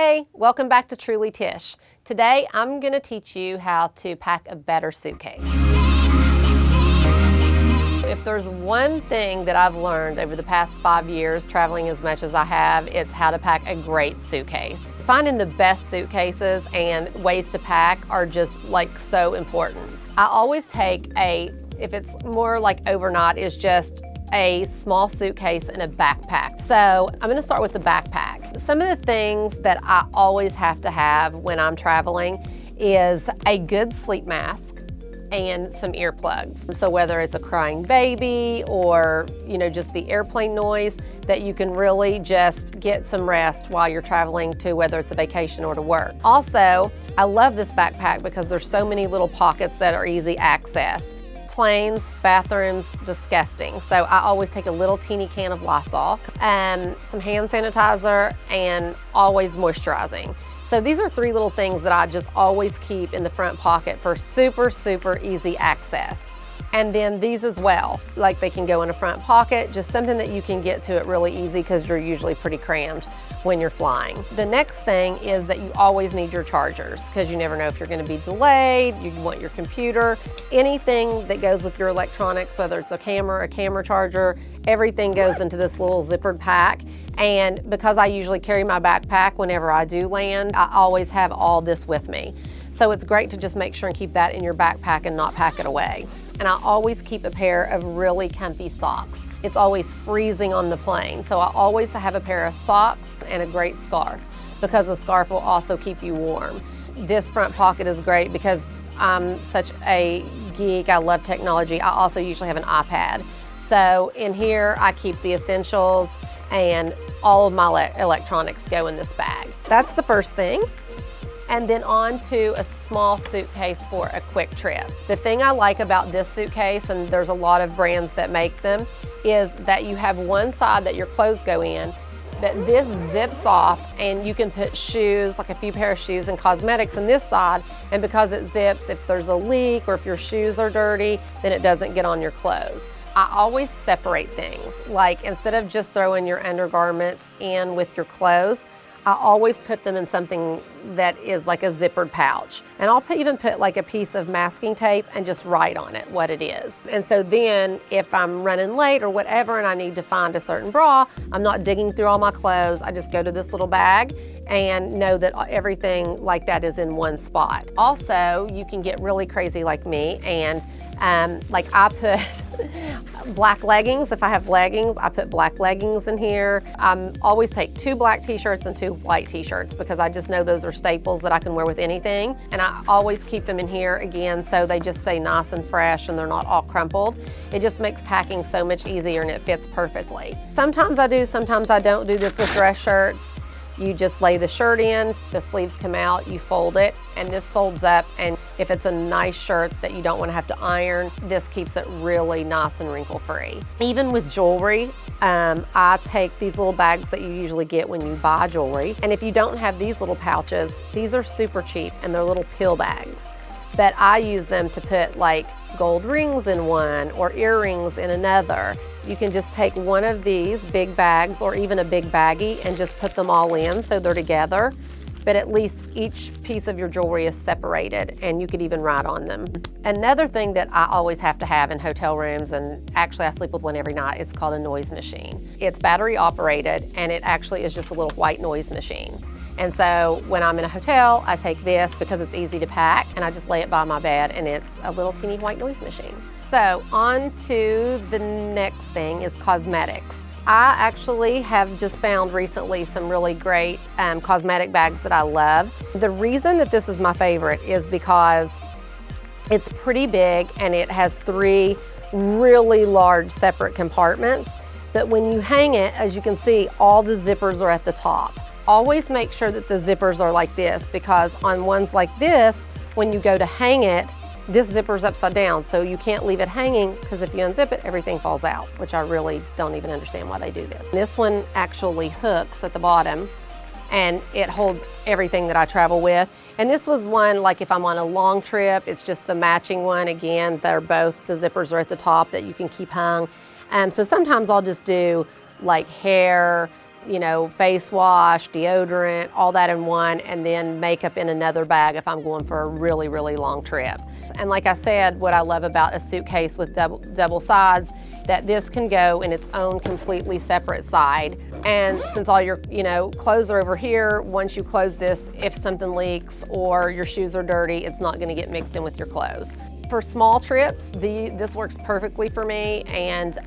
Hey, welcome back to Truly Tish. Today I'm going to teach you how to pack a better suitcase. If there's one thing that I've learned over the past 5 years traveling as much as I have, it's how to pack a great suitcase. Finding the best suitcases and ways to pack are just like so important. I always take if it's more like overnight, is just a small suitcase and a backpack. So I'm gonna start with the backpack. Some of the things that I always have to have when I'm traveling is a good sleep mask and some earplugs. So whether it's a crying baby or just the airplane noise, that you can really just get some rest while you're traveling to whether it's a vacation or to work. Also, I love this backpack because there's so many little pockets that are easy access. Planes, bathrooms, disgusting. So I always take a little teeny can of Lysol, some hand sanitizer, and always moisturizing. So these are 3 little things that I just always keep in the front pocket for super, super easy access. And then these as well, like they can go in a front pocket, just something that you can get to it really easy because you're usually pretty crammed when you're flying. The next thing is that you always need your chargers because you never know if you're going to be delayed, you want your computer, anything that goes with your electronics, whether it's a camera charger, everything goes into this little zippered pack. And because I usually carry my backpack whenever I do land, I always have all this with me. So it's great to just make sure and keep that in your backpack and not pack it away. And I always keep a pair of really comfy socks. It's always freezing on the plane, so I always have a pair of socks and a great scarf because a scarf will also keep you warm. This front pocket is great because I'm such a geek, I love technology. I also usually have an iPad. So in here I keep the essentials and all of my electronics go in this bag. That's the first thing. And then on to a small suitcase for a quick trip. The thing I like about this suitcase, and there's a lot of brands that make them, is that you have one side that your clothes go in, that this zips off and you can put shoes, like a few pair of shoes and cosmetics in this side, and because it zips, if there's a leak or if your shoes are dirty, then it doesn't get on your clothes. I always separate things, like instead of just throwing your undergarments in with your clothes, I always put them in something that is like a zippered pouch. And I'll even put like a piece of masking tape and just write on it what it is. And so then if I'm running late or whatever and I need to find a certain bra, I'm not digging through all my clothes. I just go to this little bag and know that everything like that is in one spot. Also, you can get really crazy like me and like I put black leggings. If I have leggings, I put black leggings in here. I always take 2 black t-shirts and 2 white t-shirts because I just know those are staples that I can wear with anything. And I always keep them in here again so they just stay nice and fresh and they're not all crumpled. It just makes packing so much easier and it fits perfectly. Sometimes I do, sometimes I don't do this with dress shirts. You just lay the shirt in, the sleeves come out, you fold it, and this folds up. And if it's a nice shirt that you don't want to have to iron, this keeps it really nice and wrinkle-free. Even with jewelry, I take these little bags that you usually get when you buy jewelry. And if you don't have these little pouches, these are super cheap and they're little pill bags. But I use them to put like gold rings in one or earrings in another. You can just take one of these big bags or even a big baggie and just put them all in so they're together. But at least each piece of your jewelry is separated and you could even write on them. Another thing that I always have to have in hotel rooms, and actually I sleep with one every night, it's called a noise machine. It's battery operated and it actually is just a little white noise machine. And so when I'm in a hotel, I take this because it's easy to pack and I just lay it by my bed and it's a little teeny white noise machine. So on to the next thing is cosmetics. I actually have just found recently some really great cosmetic bags that I love. The reason that this is my favorite is because it's pretty big and it has 3 really large separate compartments. But when you hang it, as you can see, all the zippers are at the top. Always make sure that the zippers are like this because on ones like this, when you go to hang it, this zipper's upside down, so you can't leave it hanging because if you unzip it, everything falls out, which I really don't even understand why they do this. This one actually hooks at the bottom and it holds everything that I travel with. And this was one, like if I'm on a long trip, it's just the matching one. Again, they're both, the zippers are at the top that you can keep hung. So sometimes I'll just do like hair, face wash, deodorant, all that in one, and then makeup in another bag if I'm going for a really, really long trip. And like I said, what I love about a suitcase with double sides, that this can go in its own completely separate side. And since all your clothes are over here, once you close this, if something leaks or your shoes are dirty, it's not gonna get mixed in with your clothes. For small trips, this works perfectly for me, and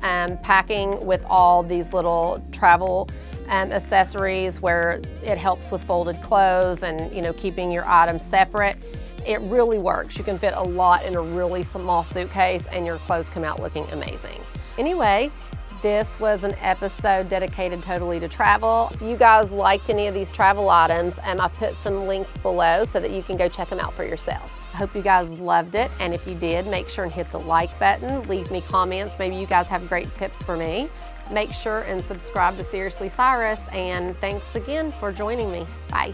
packing with all these little travel accessories where it helps with folded clothes and keeping your items separate. It really works. You can fit a lot in a really small suitcase and your clothes come out looking amazing. Anyway, this was an episode dedicated totally to travel. If you guys liked any of these travel items, I put some links below so that you can go check them out for yourself. I hope you guys loved it, and if you did, make sure and hit the like button, leave me comments. Maybe you guys have great tips for me. Make sure and subscribe to Seriously Cyrus, and thanks again for joining me. Bye.